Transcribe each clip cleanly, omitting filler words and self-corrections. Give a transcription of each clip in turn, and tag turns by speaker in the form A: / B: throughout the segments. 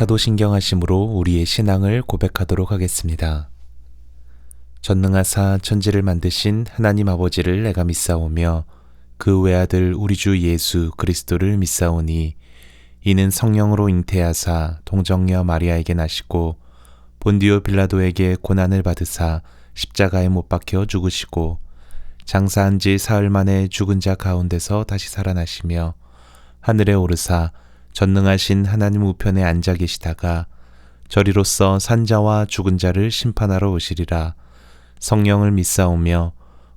A: 사도신경하심으로 우리의 신앙을 고백하도록 하겠습니다. 전능하사 천지를 만드신 하나님 아버지를 내가 믿사오며 그 외아들 우리 주 예수 그리스도를 믿사오니 이는 성령으로 잉태하사 동정녀 마리아에게 나시고 본디오 빌라도에게 고난을 받으사 십자가에 못 박혀 죽으시고 장사한 지 사흘 만에 죽은 자 가운데서 다시 살아나시며 하늘에 오르사 전능하신 하나님 우편에 앉아 계시다가 저리로서 산자와 죽은 자를 심판하러 오시리라. 성령을 믿사오며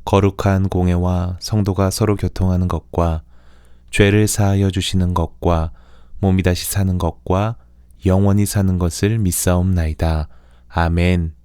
A: 거룩한 공회와 성도가 서로 교통하는 것과 죄를 사하여 주시는 것과 몸이 다시 사는 것과 영원히 사는 것을 믿사옵나이다. 아멘.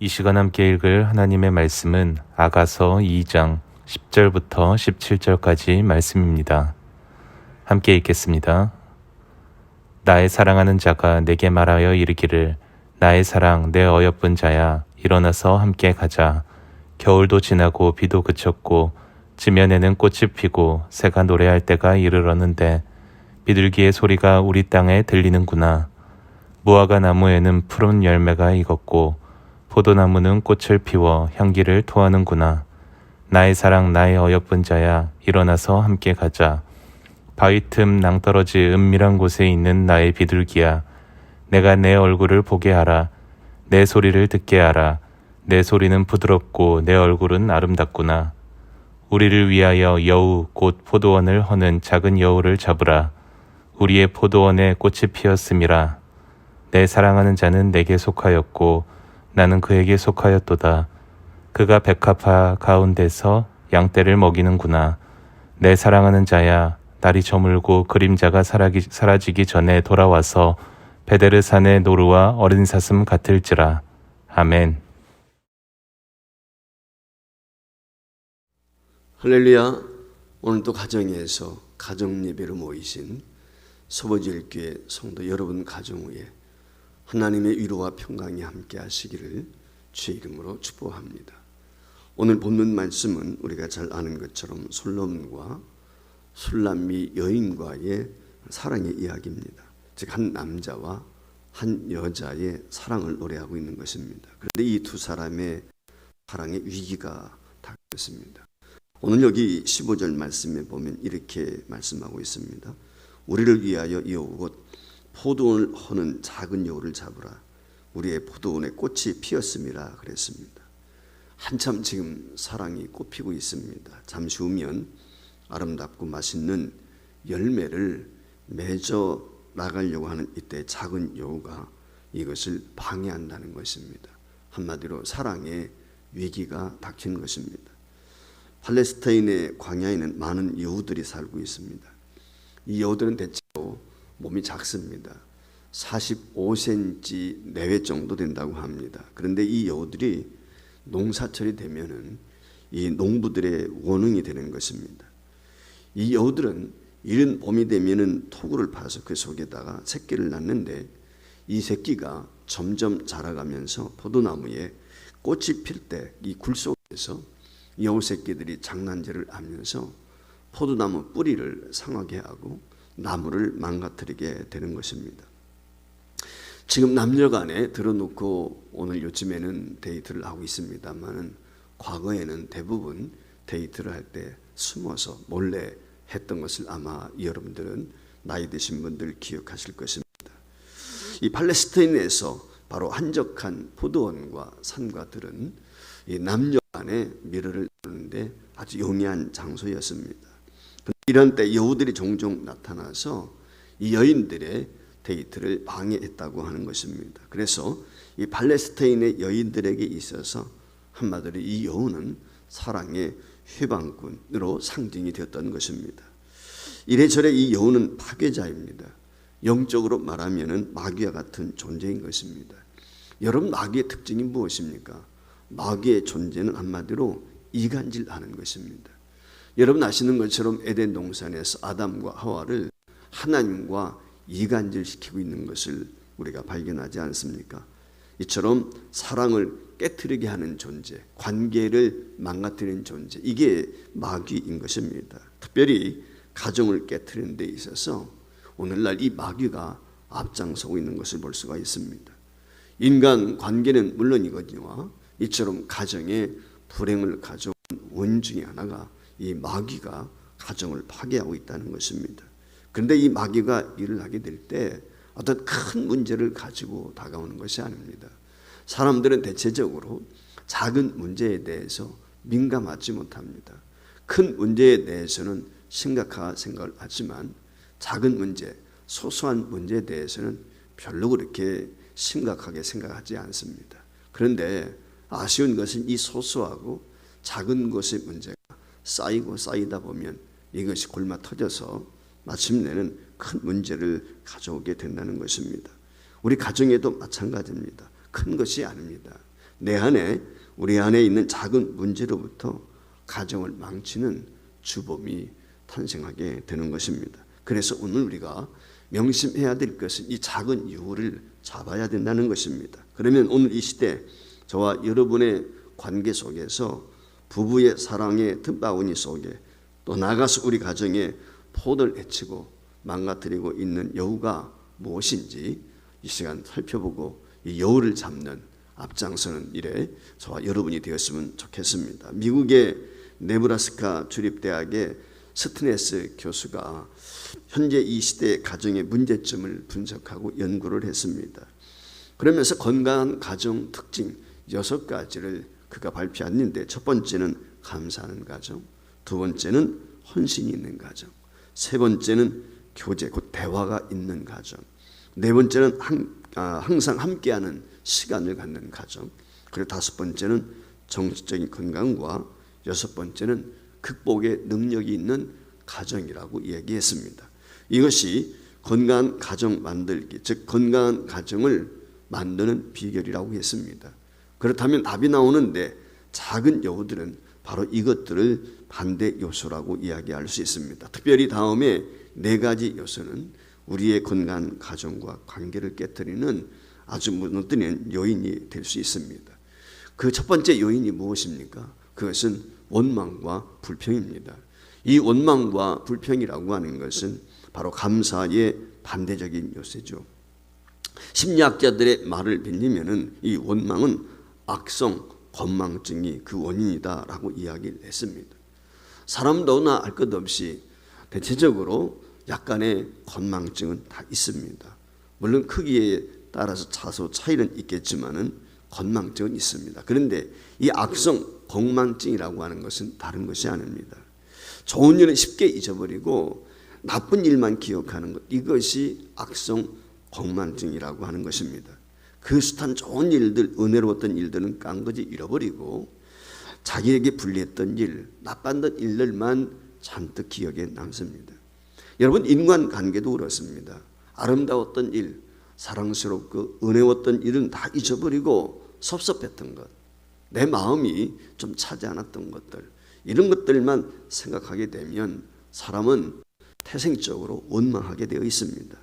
A: 이 시간 함께 읽을 하나님의 말씀은 아가서 2장 10절부터 17절까지 말씀입니다. 함께 읽겠습니다. 나의 사랑하는 자가 내게 말하여 이르기를 나의 사랑 내 어여쁜 자야 일어나서 함께 가자. 겨울도 지나고 비도 그쳤고 지면에는 꽃이 피고 새가 노래할 때가 이르렀는데 비둘기의 소리가 우리 땅에 들리는구나. 무화과 나무에는 푸른 열매가 익었고 포도나무는 꽃을 피워 향기를 토하는구나. 나의 사랑 나의 어여쁜 자야 일어나서 함께 가자. 바위 틈 낭떠러지 은밀한 곳에 있는 나의 비둘기야 내가 내 얼굴을 보게 하라. 내 소리를 듣게 하라. 내 소리는 부드럽고 내 얼굴은 아름답구나. 우리를 위하여 여우 곧 포도원을 허는 작은 여우를 잡으라. 우리의 포도원에 꽃이 피었음이라. 내 사랑하는 자는 내게 속하였고 나는 그에게 속하였도다. 그가 백합화 가운데서 양떼를 먹이는구나. 내 사랑하는 자야 날이 저물고 그림자가 사라지기 전에 돌아와서 베데르산의 노루와 어린 사슴 같을지라. 아멘.
B: 할렐루야. 오늘도 가정에서 가정예배로 모이신 서버지일교회 성도 여러분 가정 위에 하나님의 위로와 평강이 함께 하시기를 주의 이름으로 축복합니다. 오늘 본문 말씀은 우리가 잘 아는 것처럼 솔로몬과 술람미 여인과의 사랑의 이야기입니다. 즉 한 남자와 한 여자의 사랑을 노래하고 있는 것입니다. 그런데 이 두 사람의 사랑의 위기가 닥쳤습니다. 오늘 여기 15절 말씀에 보면 이렇게 말씀하고 있습니다. 우리를 위하여 여우 곧 포도원을 허는 작은 여우를 잡으라. 우리의 포도원에 꽃이 피었음이라 그랬습니다. 한참 지금 사랑이 꽃피고 있습니다. 잠시 후면 아름답고 맛있는 열매를 맺어 나가려고 하는 이때 작은 여우가 이것을 방해한다는 것입니다. 한마디로 사랑의 위기가 닥친 것입니다. 팔레스타인의 광야에는 많은 여우들이 살고 있습니다. 이 여우들은 대체로 몸이 작습니다. 45cm 내외 정도 된다고 합니다. 그런데 이 여우들이 농사철이 되면은 이 농부들의 원흥이 되는 것입니다. 이 여우들은 이른 봄이 되면은 토구를 파서 그 속에다가 새끼를 낳는데 이 새끼가 점점 자라가면서 포도나무에 꽃이 필 때 이 굴 속에서 여우 새끼들이 장난질을 하면서 포도나무 뿌리를 상하게 하고 나무를 망가뜨리게 되는 것입니다. 지금 남녀간에 들어놓고 오늘 요즘에는 데이트를 하고 있습니다만 과거에는 대부분 데이트를 할 때 숨어서 몰래 했던 것을 아마 여러분들은 나이 드신 분들 기억하실 것입니다. 이 팔레스타인에서 바로 한적한 포도원과 산과 들은 이 남녀 간의 미래를 나누는데 아주 용이한 장소였습니다. 이런 때 여우들이 종종 나타나서 이 여인들의 데이트를 방해했다고 하는 것입니다. 그래서 이 팔레스타인의 여인들에게 있어서 한마디로 이 여우는 사랑의 해방꾼으로 상징이 되었던 것입니다. 이래저래 이 여우는 파괴자입니다. 영적으로 말하면 마귀와 같은 존재인 것입니다. 여러분, 마귀의 특징이 무엇입니까? 마귀의 존재는 한마디로 이간질하는 것입니다. 여러분 아시는 것처럼 에덴 동산에서 아담과 하와를 하나님과 이간질시키고 있는 것을 우리가 발견하지 않습니까? 이처럼 사랑을 깨트리게 하는 존재, 관계를 망가뜨리는 존재, 이게 마귀인 것입니다. 특별히 가정을 깨트리는 데 있어서 오늘날 이 마귀가 앞장서고 있는 것을 볼 수가 있습니다. 인간 관계는 물론이거니와 이처럼 가정에 불행을 가져온 원 중에 하나가 이 마귀가 가정을 파괴하고 있다는 것입니다. 그런데 이 마귀가 일을 하게 될 때 어떤 큰 문제를 가지고 다가오는 것이 아닙니다. 사람들은 대체적으로 작은 문제에 대해서 민감하지 못합니다. 큰 문제에 대해서는 심각하게 생각을 하지만 작은 문제, 소소한 문제에 대해서는 별로 그렇게 심각하게 생각하지 않습니다. 그런데 아쉬운 것은 이 소소하고 작은 것의 문제가 쌓이고 쌓이다 보면 이것이 골마 터져서 마침내는 큰 문제를 가져오게 된다는 것입니다. 우리 가정에도 마찬가지입니다. 큰 것이 아닙니다. 내 안에, 우리 안에 있는 작은 문제로부터 가정을 망치는 주범이 탄생하게 되는 것입니다. 그래서 오늘 우리가 명심해야 될 것은 이 작은 유를 잡아야 된다는 것입니다. 그러면 오늘 이 시대 저와 여러분의 관계 속에서 부부의 사랑의 틈바구니 속에 또 나가서 우리 가정에 포도를 해치고 망가뜨리고 있는 여우가 무엇인지 이 시간 살펴보고 이 여우를 잡는 앞장서는 일에 저와 여러분이 되었으면 좋겠습니다. 미국의 네브라스카 주립대학의 스트네스 교수가 현재 이 시대의 가정의 문제점을 분석하고 연구를 했습니다. 그러면서 건강한 가정 특징 6가지를 그가 발표했는데 첫 번째는 감사하는 가정, 두 번째는 헌신이 있는 가정, 세 번째는 교제, 곧 대화가 있는 가정, 네 번째는 항상 함께하는 시간을 갖는 가정, 그리고 다섯 번째는 정신적인 건강과 여섯 번째는 극복의 능력이 있는 가정이라고 얘기했습니다. 이것이 건강한 가정 만들기, 즉 건강한 가정을 만드는 비결이라고 했습니다. 그렇다면 답이 나오는데 작은 여우들은 바로 이것들을 반대 요소라고 이야기할 수 있습니다. 특별히 다음에 4가지 요소는 우리의 건강한 가정과 관계를 깨뜨리는 아주 무너뜨리는 요인이 될 수 있습니다. 그 첫 번째 요인이 무엇입니까? 그것은 원망과 불평입니다. 이 원망과 불평이라고 하는 것은 바로 감사의 반대적인 요소죠. 심리학자들의 말을 빌리면은 이 원망은 악성 건망증이 그 원인이다라고 이야기를 했습니다. 사람도나 알 것 없이 대체적으로 약간의 건망증은 다 있습니다. 물론 크기에 따라서 다소 차이는 있겠지만은 건망증은 있습니다. 그런데 이 악성 건망증이라고 하는 것은 다른 것이 아닙니다. 좋은 일은 쉽게 잊어버리고 나쁜 일만 기억하는 것, 이것이 악성 건망증이라고 하는 것입니다. 그 숱한 좋은 일들, 은혜로웠던 일들은 깡그지 잃어버리고 자기에게 불리했던 일, 나빴던 일들만 잔뜩 기억에 남습니다. 여러분, 인간관계도 그렇습니다. 아름다웠던 일, 사랑스럽고 은혜웠던 일은 다 잊어버리고 섭섭했던 것, 내 마음이 좀 차지 않았던 것들, 이런 것들만 생각하게 되면 사람은 태생적으로 원망하게 되어 있습니다.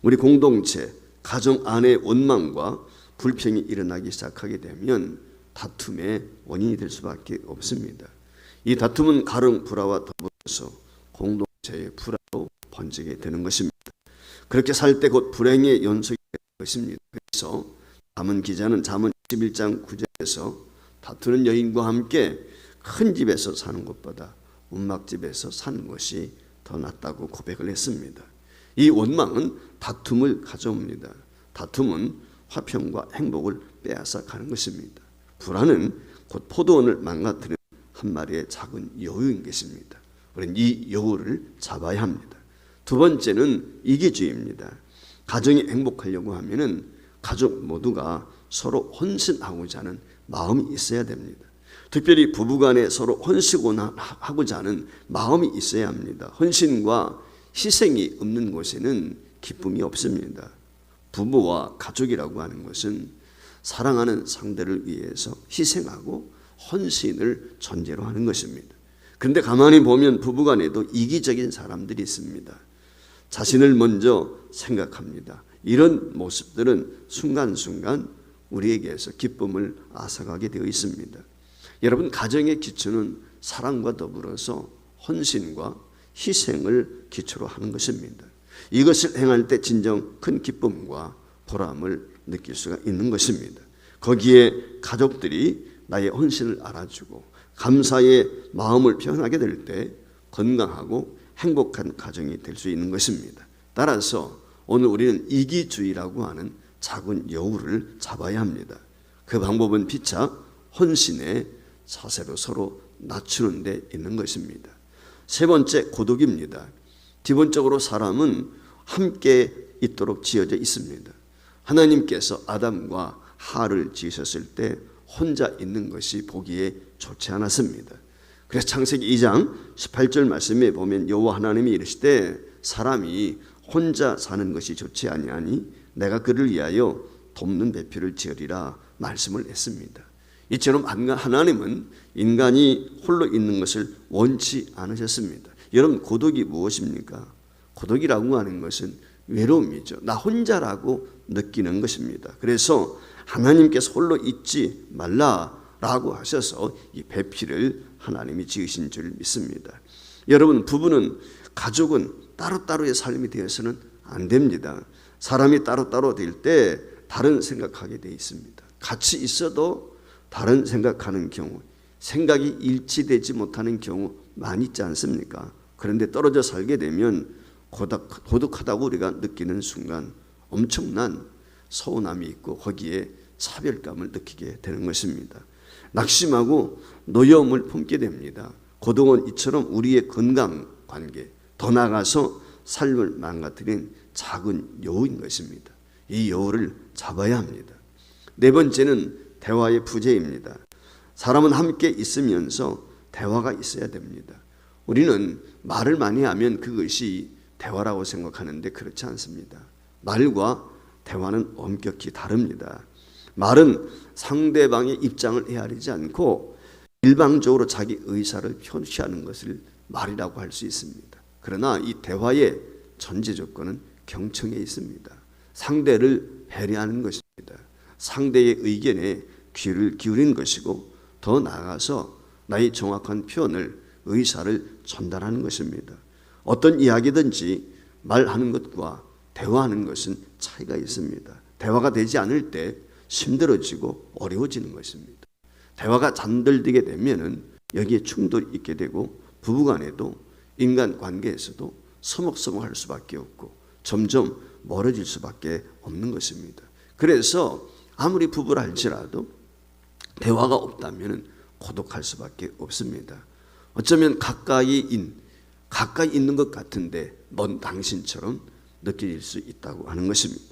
B: 우리 공동체, 가정 안에 원망과 불평이 일어나기 시작하게 되면 다툼의 원인이 될 수밖에 없습니다. 이 다툼은 가정 불화와 더불어서 공동체의 불화로 번지게 되는 것입니다. 그렇게 살 때 곧 불행의 연속이 되는 것입니다. 그래서 잠언 기자는 잠언 11장 9절에서 다투는 여인과 함께 큰 집에서 사는 것보다 움막집에서 사는 것이 더 낫다고 고백을 했습니다. 이 원망은 다툼을 가져옵니다. 다툼은 화평과 행복을 빼앗아 가는 것입니다. 불화는 곧 포도원을 망가뜨리는 한 마리의 작은 여우인 것입니다. 우리는 이 여우를 잡아야 합니다. 두 번째는 이기주의입니다. 가정이 행복하려고 하면은 가족 모두가 서로 헌신하고자 하는 마음이 있어야 됩니다. 특별히 부부간에 서로 헌신하고자 하는 마음이 있어야 합니다. 헌신과 희생이 없는 곳에는 기쁨이 없습니다. 부부와 가족이라고 하는 것은 사랑하는 상대를 위해서 희생하고 헌신을 전제로 하는 것입니다. 그런데 가만히 보면 부부간에도 이기적인 사람들이 있습니다. 자신을 먼저 생각합니다. 이런 모습들은 순간순간 우리에게서 기쁨을 앗아가게 되어 있습니다. 여러분, 가정의 기초는 사랑과 더불어서 헌신과 희생을 기초로 하는 것입니다. 이것을 행할 때 진정 큰 기쁨과 보람을 느낄 수가 있는 것입니다. 거기에 가족들이 나의 헌신을 알아주고 감사의 마음을 표현하게 될 때 건강하고 행복한 가정이 될 수 있는 것입니다. 따라서 오늘 우리는 이기주의라고 하는 작은 여우를 잡아야 합니다. 그 방법은 피차 헌신의 자세로 서로 낮추는 데 있는 것입니다. 세 번째, 고독입니다. 기본적으로 사람은 함께 있도록 지어져 있습니다. 하나님께서 아담과 하와를 지으셨을 때 혼자 있는 것이 보기에 좋지 않았습니다. 그래서 창세기 2장 18절 말씀에 보면 여호와 하나님이 이르시되 사람이 혼자 사는 것이 좋지 아니하니 내가 그를 위하여 돕는 배필을 지으리라 말씀을 했습니다. 이처럼 하나님은 인간이 홀로 있는 것을 원치 않으셨습니다. 여러분, 고독이 무엇입니까? 고독이라고 하는 것은 외로움이죠. 나 혼자라고 느끼는 것입니다. 그래서 하나님께서 홀로 있지 말라라고 하셔서 이 배필을 하나님이 지으신 줄 믿습니다. 여러분, 부부는, 가족은 따로따로의 삶이 되어서는 안 됩니다. 사람이 따로따로 될 때 다른 생각하게 되어 있습니다. 같이 있어도 다른 생각하는 경우, 생각이 일치되지 못하는 경우 많이 있지 않습니까? 그런데 떨어져 살게 되면 고독하다고 우리가 느끼는 순간 엄청난 서운함이 있고 거기에 차별감을 느끼게 되는 것입니다. 낙심하고 노여움을 품게 됩니다. 고독은 이처럼 우리의 건강 관계, 더 나아가서 삶을 망가뜨린 작은 여우인 것입니다. 이 여우를 잡아야 합니다. 네 번째는 대화의 부재입니다. 사람은 함께 있으면서 대화가 있어야 됩니다. 우리는 말을 많이 하면 그것이 대화라고 생각하는데 그렇지 않습니다. 말과 대화는 엄격히 다릅니다. 말은 상대방의 입장을 헤아리지 않고 일방적으로 자기 의사를 표시하는 것을 말이라고 할 수 있습니다. 그러나 이 대화의 전제 조건은 경청에 있습니다. 상대를 배려하는 것입니다. 상대의 의견에 귀를 기울이는 것이고 더 나아가서 나의 정확한 표현을 의사를 전달하는 것입니다. 어떤 이야기든지 말하는 것과 대화하는 것은 차이가 있습니다. 대화가 되지 않을 때 힘들어지고 어려워지는 것입니다. 대화가 잠들게 되면은 여기에 충돌이 있게 되고 부부간에도 인간관계에서도 서먹서먹할 수밖에 없고 점점 멀어질 수밖에 없는 것입니다. 그래서 아무리 부부라 할지라도 대화가 없다면 고독할 수밖에 없습니다. 어쩌면 가까이 있는 것 같은데 먼 당신처럼 느낄 수 있다고 하는 것입니다.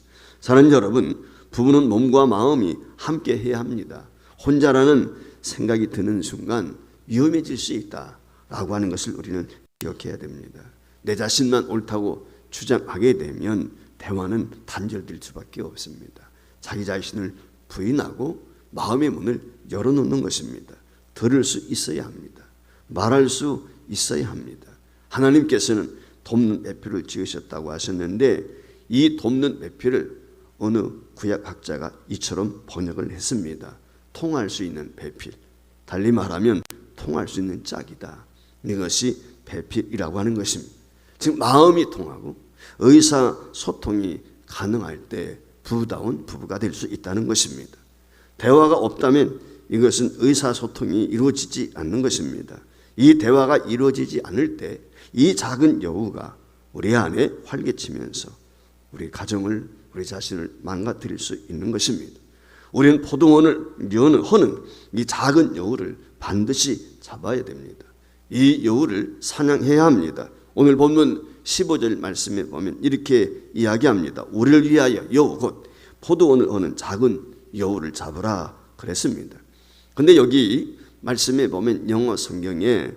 B: 사랑하는 여러분, 부부는 몸과 마음이 함께 해야 합니다. 혼자라는 생각이 드는 순간 위험해질 수 있다라고 하는 것을 우리는 기억해야 됩니다. 내 자신만 옳다고 주장하게 되면 대화는 단절될 수밖에 없습니다. 자기 자신을 부인하고 마음의 문을 열어놓는 것입니다. 들을 수 있어야 합니다. 말할 수 있어야 합니다. 하나님께서는 돕는 배필을 지으셨다고 하셨는데 이 돕는 배필을 어느 구약학자가 이처럼 번역을 했습니다. 통할 수 있는 배필, 달리 말하면 통할 수 있는 짝이다. 이것이 배필이라고 하는 것입니다. 즉 마음이 통하고 의사소통이 가능할 때 부부다운 부부가 될 수 있다는 것입니다. 대화가 없다면 이것은 의사소통이 이루어지지 않는 것입니다. 이 대화가 이루어지지 않을 때 이 작은 여우가 우리 안에 활개치면서 우리 가정을, 우리 자신을 망가뜨릴 수 있는 것입니다. 우리는 포도원을 허는 이 작은 여우를 반드시 잡아야 됩니다. 이 여우를 사냥해야 합니다. 오늘 본문 15절 말씀에 보면 이렇게 이야기합니다. 우리를 위하여 여우 곧 포도원을 허는 작은 여우를 잡으라 그랬습니다. 근데 여기 말씀에 보면 영어 성경에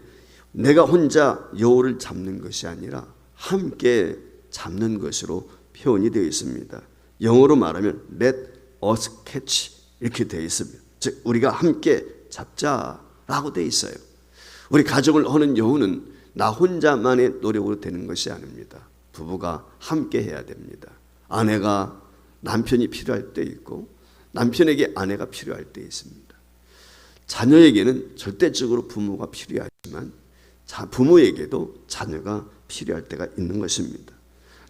B: 내가 혼자 여우를 잡는 것이 아니라 함께 잡는 것으로 표현이 되어 있습니다. 영어로 말하면 let us catch 이렇게 되어 있습니다. 즉 우리가 함께 잡자라고 되어 있어요. 우리 가정을 허는 여우는 나 혼자만의 노력으로 되는 것이 아닙니다. 부부가 함께 해야 됩니다. 아내가 남편이 필요할 때 있고 남편에게 아내가 필요할 때 있습니다. 자녀에게는 절대적으로 부모가 필요하지만 부모에게도 자녀가 필요할 때가 있는 것입니다.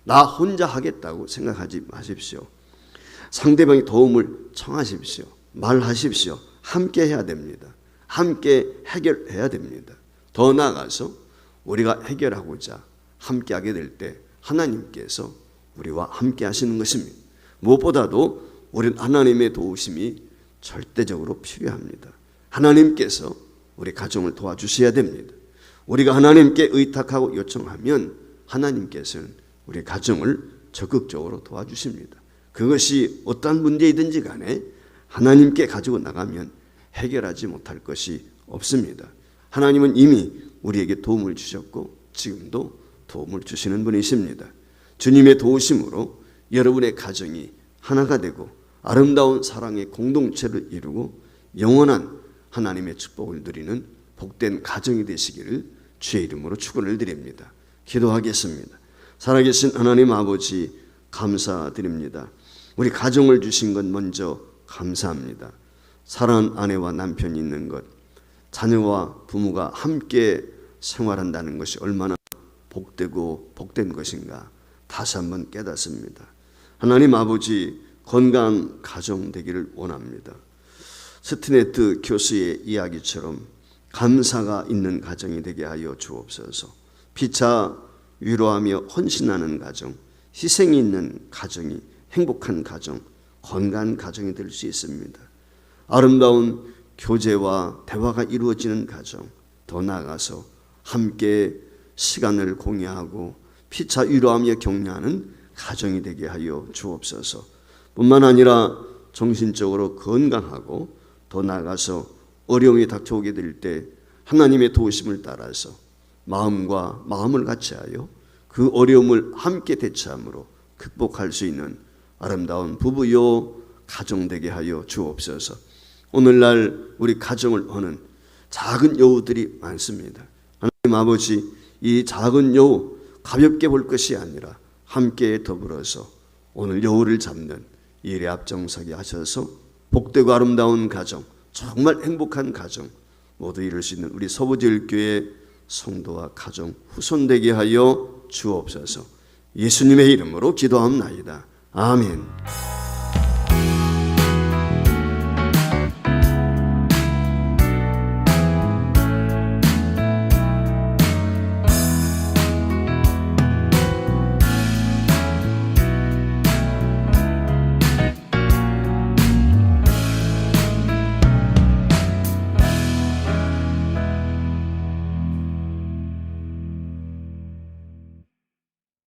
B: 나 혼자 하겠다고 생각하지 마십시오. 상대방의 도움을 청하십시오. 말하십시오. 함께 해야 됩니다. 함께 해결해야 됩니다. 더 나아가서 우리가 해결하고자 함께 하게 될 때 하나님께서 우리와 함께 하시는 것입니다. 무엇보다도 우리는 하나님의 도우심이 절대적으로 필요합니다. 하나님께서 우리 가정을 도와주셔야 됩니다. 우리가 하나님께 의탁하고 요청하면 하나님께서는 우리 가정을 적극적으로 도와주십니다. 그것이 어떠한 문제이든지 간에 하나님께 가지고 나가면 해결하지 못할 것이 없습니다. 하나님은 이미 우리에게 도움을 주셨고 지금도 도움을 주시는 분이십니다. 주님의 도우심으로 여러분의 가정이 하나가 되고 아름다운 사랑의 공동체를 이루고 영원한 하나님의 축복을 누리는 복된 가정이 되시기를 주의 이름으로 축원을 드립니다. 기도하겠습니다. 살아계신 하나님 아버지 감사드립니다. 우리 가정을 주신 것 먼저 감사합니다. 사랑하는 아내와 남편이 있는 것, 자녀와 부모가 함께 생활한다는 것이 얼마나 복되고 복된 것인가 다시 한번 깨닫습니다. 하나님 아버지 건강한 가정 되기를 원합니다. 스티네트 교수의 이야기처럼 감사가 있는 가정이 되게 하여 주옵소서. 피차 위로하며 헌신하는 가정, 희생이 있는 가정이 행복한 가정, 건강한 가정이 될 수 있습니다. 아름다운 교제와 대화가 이루어지는 가정, 더 나아가서 함께 시간을 공유하고 피차 위로하며 격려하는 가정이 되게 하여 주옵소서. 뿐만 아니라 정신적으로 건강하고 더 나아가서 어려움이 닥쳐오게 될 때 하나님의 도우심을 따라서 마음과 마음을 같이하여 그 어려움을 함께 대처함으로 극복할 수 있는 아름다운 부부요 가정 되게 하여 주옵소서. 오늘날 우리 가정을 허는 작은 여우들이 많습니다. 하나님 아버지, 이 작은 여우 가볍게 볼 것이 아니라 함께 더불어서 오늘 여우를 잡는 일에 앞장서게 하셔서 복되고 아름다운 가정, 정말 행복한 가정 모두 이룰 수 있는 우리 서부제일교회 성도와 가정 후손되게 하여 주옵소서. 예수님의 이름으로 기도합나이다. 아멘.